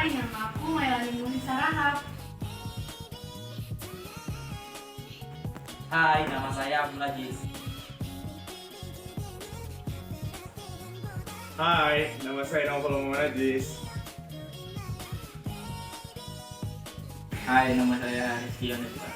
Hai, nama aku Mailani Munisa Rahab. Hai, nama saya Abdul Aziz. Hai, nama saya Novel Muhammad Aziz. Hai, nama saya Rizky Yonesa.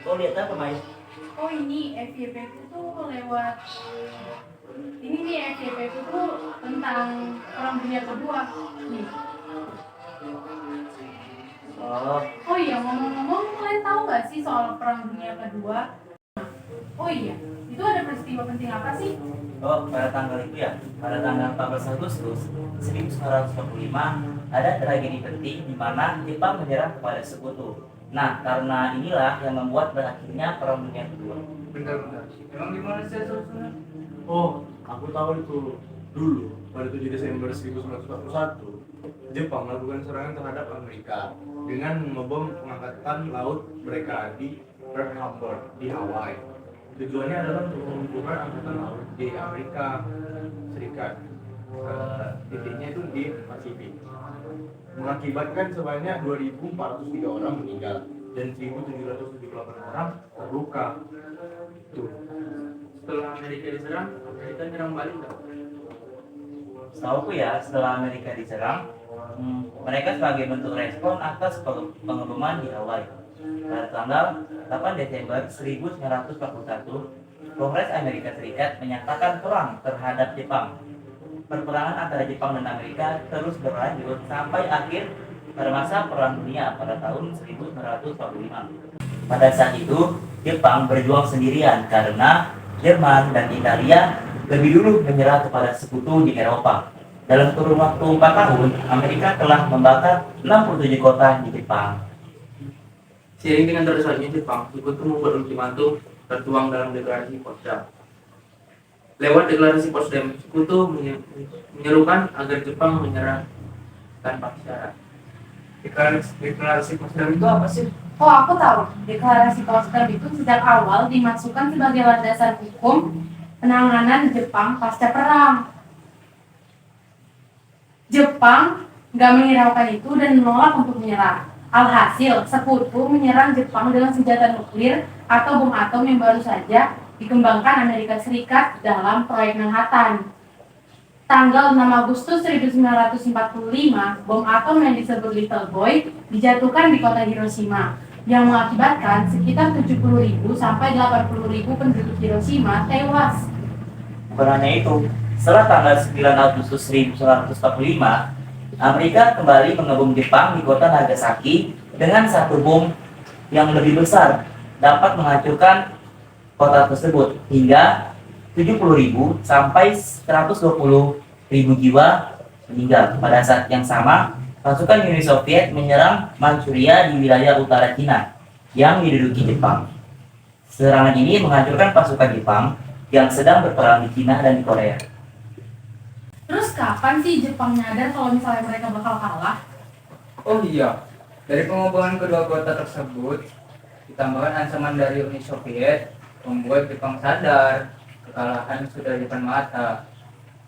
Kau lihat apa, Mai? Oh ini FYP ku tuh lewat ini nih FYP ku tuh tentang Perang Dunia Kedua. Nih. Oh iya, ngomong-ngomong, kalian tahu nggak sih soal Perang Dunia Kedua? Oh iya, itu ada peristiwa penting apa sih? Oh, pada tanggal itu ya, pada tanggal 14 Agustus 1945 ada tragedi penting di mana Jepang menyerang kepada Sekutu. Nah, karena inilah yang membuat berakhirnya Perang Dunia Kedua. Bentar. Emang gimana sih asal-usulnya? Oh, aku tahu itu. Dulu, pada 7 Desember 1941, Jepang melakukan serangan terhadap Amerika dengan membom pengangkatan laut mereka di Pearl Harbor di Hawaii. Tujuannya adalah untuk mengumpulkan angkatan laut di Amerika Serikat. Titiknya itu di Pasifik. Mengakibatkan sebanyak 2.403 orang meninggal dan 1.778 orang terluka. Tuh. Setelah Amerika diserang, Amerika nyerang balik nggak? Setahuku ya, setelah Amerika diserang, mereka sebagai bentuk respon atas pengeboman di Hawaii. Pada tanggal 8 Desember 1941, Kongres Amerika Serikat menyatakan perang terhadap Jepang. Perperangan antara Jepang dan Amerika terus berlanjut sampai akhir pada masa Perang Dunia pada tahun 1945. Pada saat itu, Jepang berjuang sendirian karena Jerman dan Italia lebih dulu menyerah kepada sekutu di Eropa. Dalam kurun waktu 4 tahun, Amerika telah membakar 67 kota di Jepang. Seiring dengan terdesak Jepang, Sekutu membuat ultimatum tertuang dalam deklarasi Potsdam. Lewat deklarasi Potsdam, Sekutu menyerukan agar Jepang menyerah tanpa syarat. Deklarasi Potsdam itu apa sih? Oh, aku tahu. Deklarasi Potsdam itu sejak awal dimasukkan sebagai landasan hukum penanganan Jepang pasca perang. Jepang nggak menghiraukan itu dan menolak untuk menyerah. Alhasil, Sekutu menyerang Jepang dengan senjata nuklir atau bom atom yang baru saja dikembangkan Amerika Serikat dalam proyek Manhattan. Tanggal 6 Agustus 1945, bom atom yang disebut Little Boy dijatuhkan di kota Hiroshima, yang mengakibatkan sekitar 70.000 sampai 80.000 penduduk Hiroshima tewas. Bukan hanya itu, setelah tanggal 9 Agustus 1945, Amerika kembali mengebom Jepang di kota Nagasaki dengan satu bom yang lebih besar dapat menghancurkan kota tersebut hingga 70.000 sampai 120.000 jiwa meninggal. Pada saat yang sama, pasukan Uni Soviet menyerang Manchuria di wilayah utara Cina yang diduduki Jepang. Serangan ini menghancurkan pasukan Jepang yang sedang berperang di Cina dan di Korea. Terus kapan sih Jepang nyadar kalau misalnya mereka bakal kalah? Oh iya, dari pengoboman kedua kota tersebut, ditambahkan ancaman dari Uni Soviet, membuat Jepang sadar kekalahan sudah di depan mata.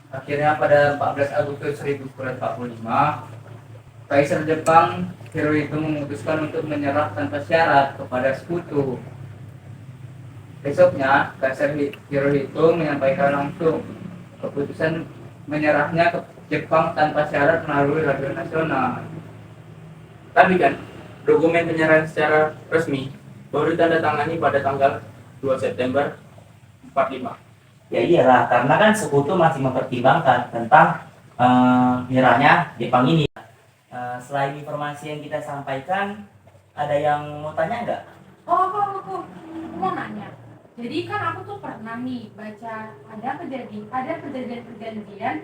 Akhirnya pada 14 Agustus 1945, Kaisar Jepang Hirohito memutuskan untuk menyerah tanpa syarat kepada Sekutu. Besoknya, Kaisar Hirohito menyampaikan langsung keputusan menyerahnya ke Jepang tanpa syarat melalui radio nasional. Tapi kan, dokumen penyerahan secara resmi baru ditandatangani pada tanggal 2 September 45. Ya iyalah, karena kan Sekutu masih mempertimbangkan tentang menyerahnya Jepang ini. Selain informasi yang kita sampaikan, ada yang mau tanya nggak? Oh, aku mau nanya. Jadi kan aku tuh pernah nih baca ada perjanjian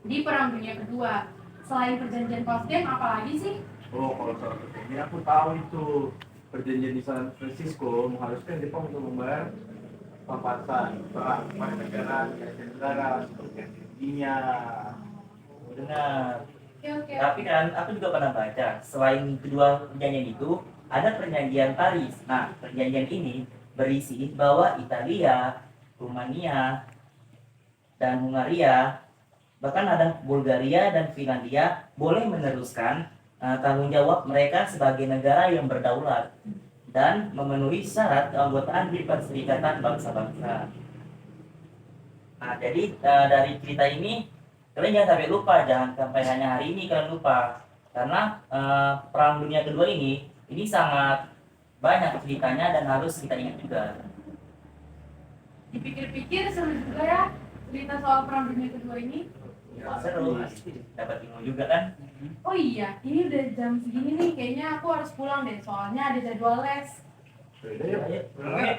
di Perang Dunia Kedua. Selain perjanjian Potsdam, apa lagi sih? Oh, kalau soal perjanjian aku tahu itu. Perjanjian di San Francisco mengharuskan Jepang untuk membayar papasan perang pada negara negara seperti Argentina. Benar. Oke, oke. Tapi kan aku juga pernah baca, selain kedua perjanjian itu, ada perjanjian Paris. Nah, perjanjian ini berisi bahwa Italia, Rumania, dan Hungaria, bahkan ada Bulgaria dan Finlandia boleh meneruskan tanggung jawab mereka sebagai negara yang berdaulat dan memenuhi syarat keanggotaan di Perserikatan Bangsa-Bangsa. Nah, jadi dari cerita ini kalian jangan sampai lupa, jangan sampai hanya hari ini kalian lupa, karena Perang Dunia Kedua ini sangat banyak ceritanya dan harus kita ingat juga. Dipikir-pikir seru juga ya cerita soal Perang Dunia Kedua ini. Seru, asik, dapat ilmu juga kan. Oh iya, ini udah jam segini nih, kayaknya aku harus pulang deh, soalnya ada jadwal les. Ayo, Ayo, pulang ya.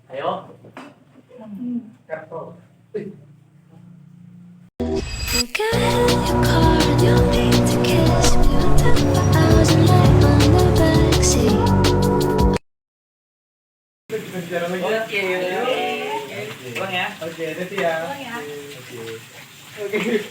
ayo. Kartu. You got in your car and you need to kiss me. We'll talk for hours and lie on the backseat. Kita bicara lagi. Oke, pulang ya. Oke, nanti ya. Pulang ya. Oke.